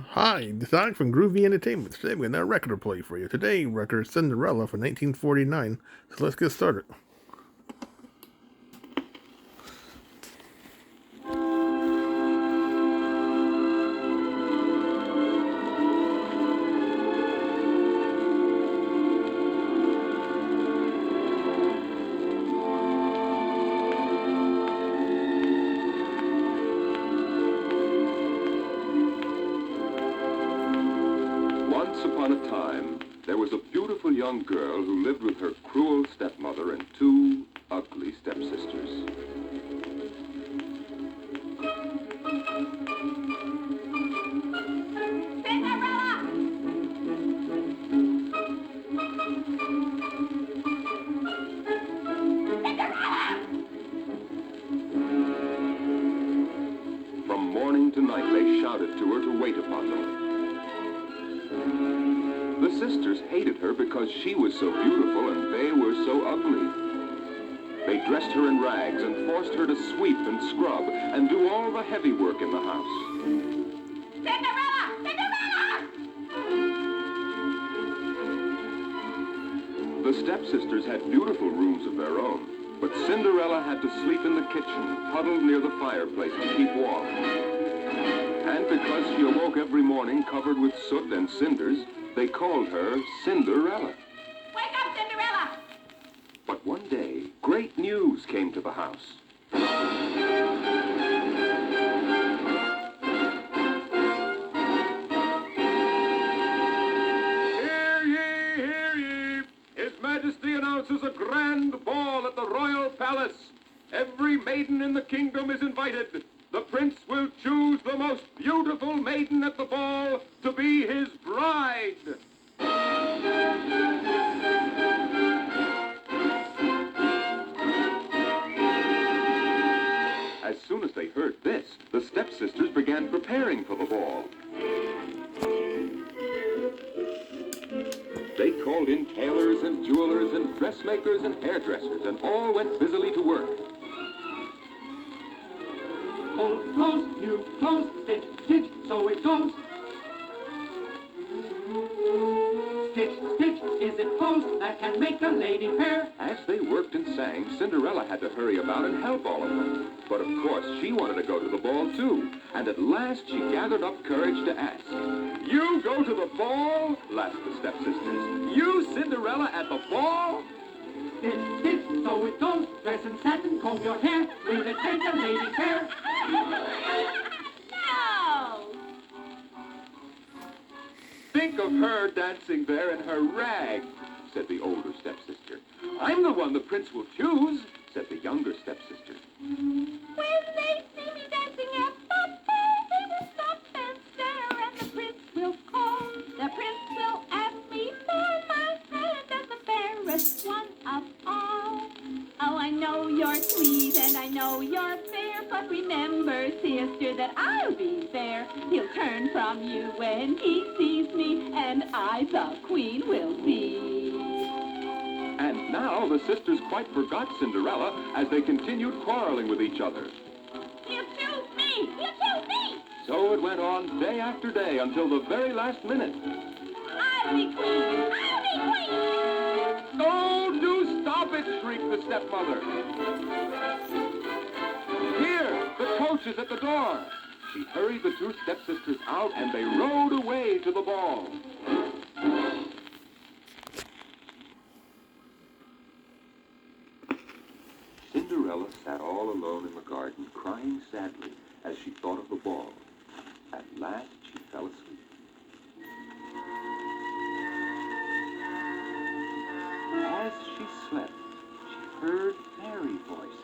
Hi, this is Alex from Groovy Entertainment. Today we got a record to play for you. Today, record Cinderella from 1949. So let's get started. Once upon a time, there was a beautiful young girl who lived with her cruel stepmother and two ugly stepsisters. From morning to night, they shouted to her to wait upon them. The sisters hated her because she was so beautiful and they were so ugly. They dressed her in rags and forced her to sweep and scrub and do all the heavy work in the house. Cinderella! Cinderella! The stepsisters had beautiful rooms of their own, but Cinderella had to sleep in the kitchen, huddled near the fireplace to keep warm. And because she awoke every morning covered with soot and cinders, they called her Cinderella. Wake up, Cinderella! But one day, great news came to the house. Hear ye, hear ye! His Majesty announces a grand ball at the royal palace. Every maiden in the kingdom is invited. The prince will choose the most beautiful maiden at the ball to be his bride. As soon as they heard this, the stepsisters began preparing for the ball. They called in tailors and jewelers and dressmakers and hairdressers, and all went busily to work. Old clothes, new clothes, stitch, stitch, so it goes. Stitch, stitch, is it clothes that can make a lady fair? As they worked and sang, Cinderella had to hurry about and help all of them. But of course, she wanted to go to the ball too. And at last, she gathered up courage to ask. You go to the ball? Laughed the stepsisters. You, Cinderella, at the ball? Stitch, stitch, so it goes. Dress in satin, comb your hair. Will it make a lady fair? No! Think of her dancing there in her rags, said the older stepsister. I'm the one the prince will choose, said the younger stepsister. When they see me dancing at the ball, they will stop and stare, and the prince will call. The prince will ask me for my hand as the fairest one of all. Oh, I know you're sweet and I know you're fair, but remember, sister, that I'll be there. He'll turn from you when he sees me, and I, the queen, will be. And now the sisters quite forgot Cinderella as they continued quarreling with each other. He'll choose me! He'll choose me! So it went on day after day until the very last minute. I'll be queen! I'll be queen! Oh, do stop it, shrieked the stepmother. Here, the coach is at the door. She hurried the two stepsisters out and they rode away to the ball. Cinderella sat all alone in the garden, crying sadly as she thought of the ball. At last, she fell asleep. As she slept, she heard fairy voices.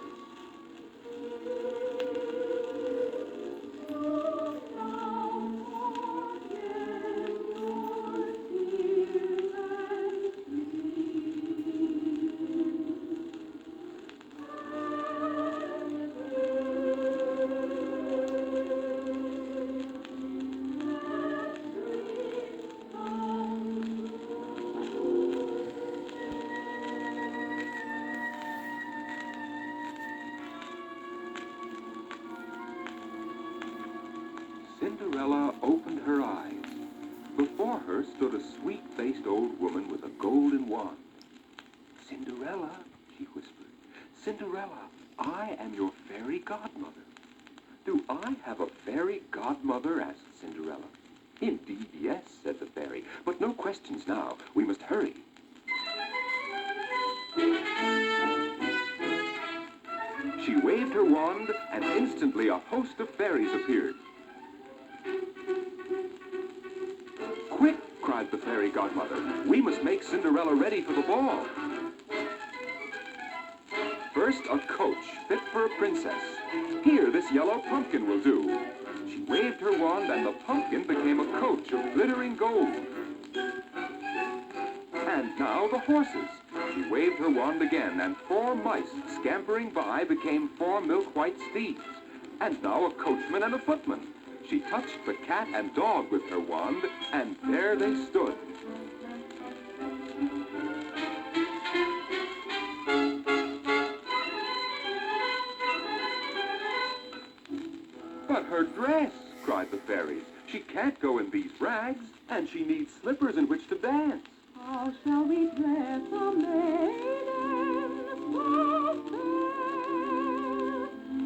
Cinderella opened her eyes. Before her stood a sweet-faced old woman with a golden wand. "Cinderella," she whispered, "Cinderella, I am your fairy godmother." "Do I have a fairy godmother?" asked Cinderella. "Indeed, yes," said the fairy, "but no questions now. We must hurry." She waved her wand, and instantly a host of fairies appeared. "Quick!" cried the fairy godmother. "We must make Cinderella ready for the ball." First, a coach fit for a princess. "Here, this yellow pumpkin will do." She waved her wand, and the pumpkin became a coach of glittering gold. And now the horses. She waved her wand again, and 4 mice scampering by became 4 milk-white steeds. And now a coachman and a footman. She touched the cat and dog with her wand, and there they stood. "But her dress!" cried the fairies. "She can't go in these rags, and she needs slippers in which to dance." How shall we dress a maiden so fair?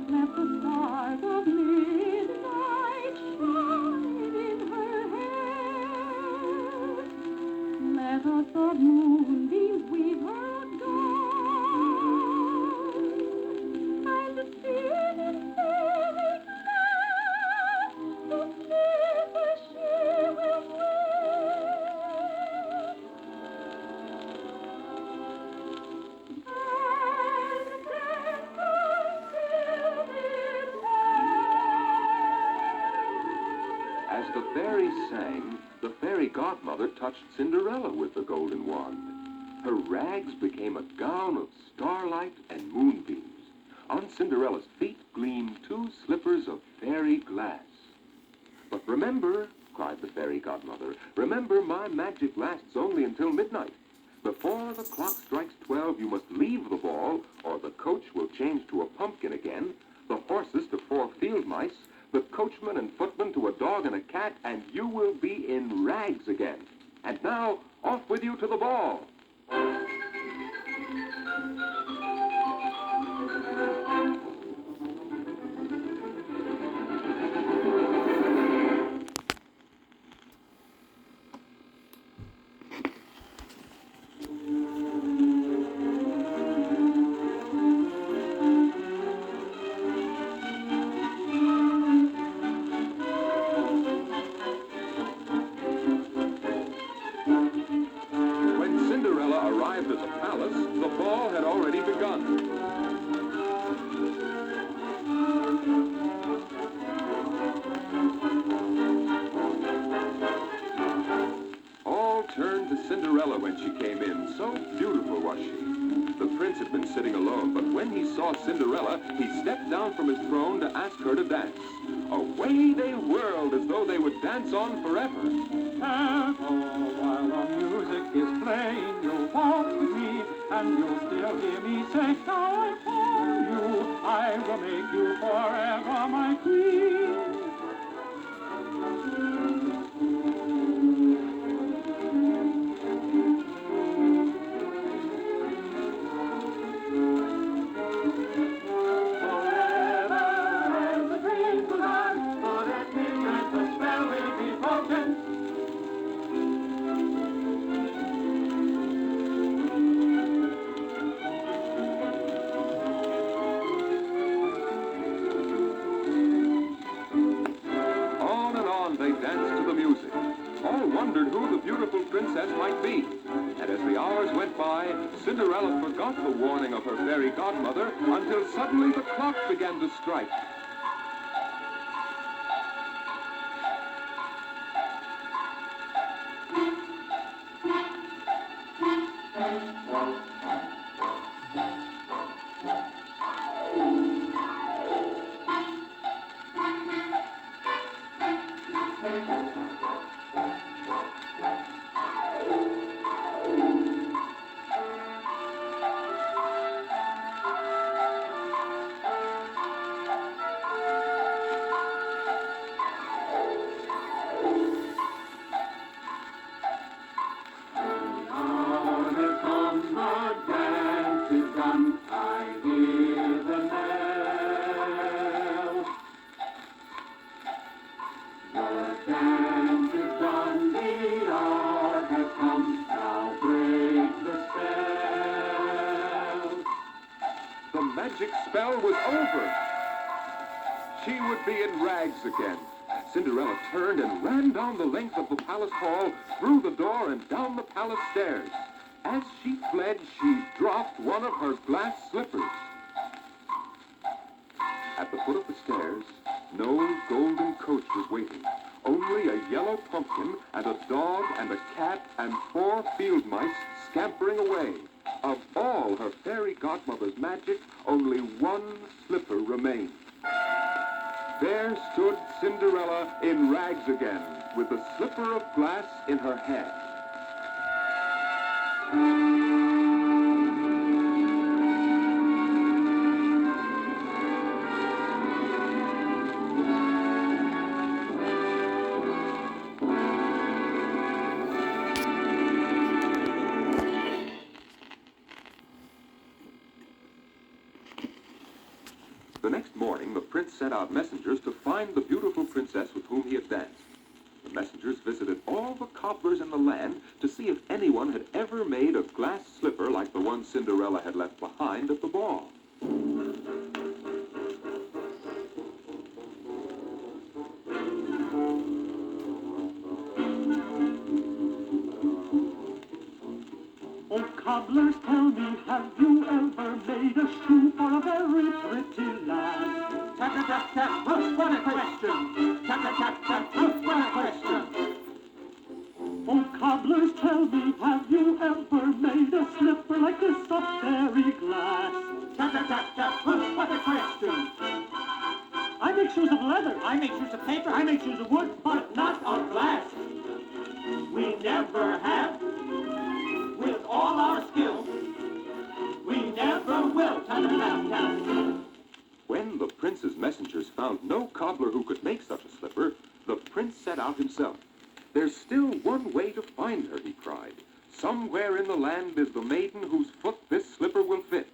Let the stars of midnight shine in her hair. Let us of moonbeams weave her gown, and sing in fairy glad the slippers she will wear. As the fairies sang, the fairy godmother touched Cinderella with the golden wand. Her rags became a gown of starlight and moonbeams. On Cinderella's feet gleamed 2 slippers of fairy glass. "But remember," cried the fairy godmother, "remember my magic lasts only until midnight. Before the clock strikes 12, you must leave the ball, or the coach will change to a pumpkin again, the horses to 4 field mice, the coachman and footman to a dog and a cat, and you will be in rags again. And now, off with you to the ball." When Cinderella arrived at the palace, the ball had already begun. All turned to Cinderella when she came in. So beautiful was she. The prince had been sitting alone, but when he saw Cinderella, he stepped down from his throne to ask her to dance. Away they whirled as though they would dance on forever. While the music is playing, you'll walk with me, and you'll still hear me say, "Now I for you, I will make you forever my queen." Forever as the dream goes on, for at midnight the spell will be broken. On and on they danced to the music. All wondered who the beautiful princess might be. And as the hours went by, Cinderella forgot the warning of her fairy godmother until suddenly the clock began to strike. dance is done, the hour has come, now break the spell. The magic spell was over. She would be in rags again. Cinderella turned and ran down the length of the palace hall, through the door and down the palace stairs. As she fled, she dropped one of her glass slippers. At the foot of the stairs, no golden coach was waiting. Only a yellow pumpkin and a dog and a cat and 4 field mice scampering away. Of all her fairy godmother's magic, only one slipper remained. There stood Cinderella in rags again, with the slipper of glass in her hand. The next morning, the prince sent out messengers to find the beautiful princess with whom he had danced. The messengers visited all the cobblers in the land to see if anyone had ever made a glass slipper like the one Cinderella had left behind at the ball. Oh, cobblers, tell me, have you ever made a shoe for a very pretty lass? Tap-a-tap-tap, what a question! Tap-a-tap-tap, what a question! Oh, cobblers, tell me, have you ever made a slipper like this of fairy glass? Tap-a-tap-tap, what a question! I make shoes of leather, I make shoes of paper, I make shoes of wood, but not of glass. We never have. With all our skill, we never will. Tap-a-tap-tap. When the prince's messengers found no cobbler who could make such a slipper, the prince set out himself. There's still one way to find her, he cried. Somewhere in the land is the maiden whose foot this slipper will fit.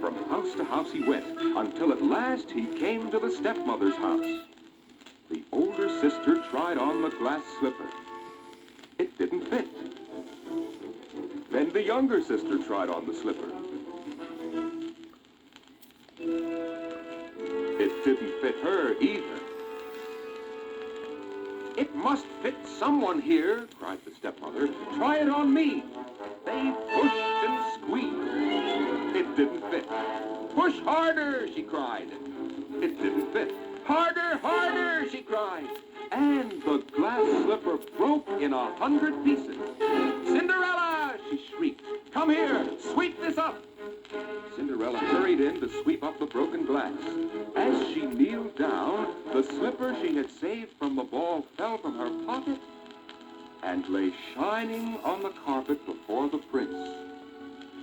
From house to house he went, until at last he came to the stepmother's house. The older sister tried on the glass slipper. It didn't fit. Then the younger sister tried on the slipper. It didn't fit her either. It must fit someone here, cried the stepmother. Try it on me. They pushed and squeezed. It didn't fit. Push harder, she cried. It didn't fit. Harder, harder, she cried. And the glass slipper broke in 100 pieces. Cinderella, she shrieked. Come here, sweep this up. Cinderella hurried in to sweep up the broken glass. As she kneeled down, the slipper she had saved from the ball fell from her pocket and lay shining on the carpet before the prince.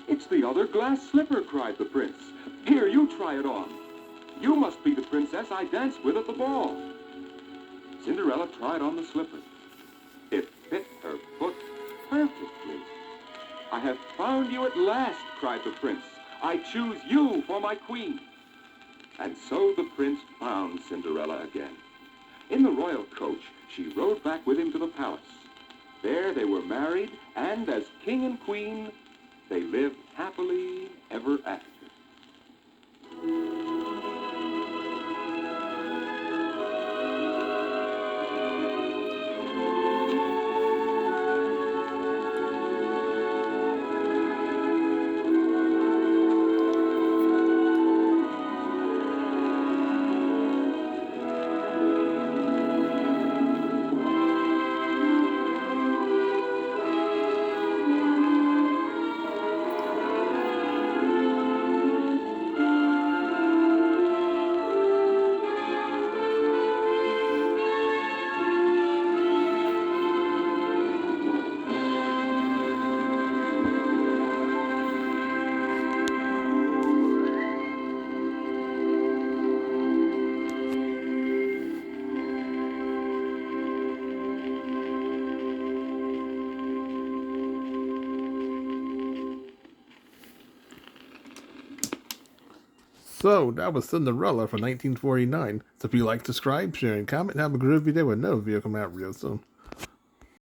It's the other glass slipper, cried the prince. Here, you try it on. You must be the princess I danced with at the ball. Cinderella tried on the slipper. It fit her foot perfectly. I have found you at last, cried the prince. I choose you for my queen. And so the prince found Cinderella again. In the royal coach, she rode back with him to the palace. There they were married, and as king and queen, they lived happily ever after. So, that was Cinderella from 1949. So if you like, subscribe, share, and comment, and have a groovy day with another video coming out real soon.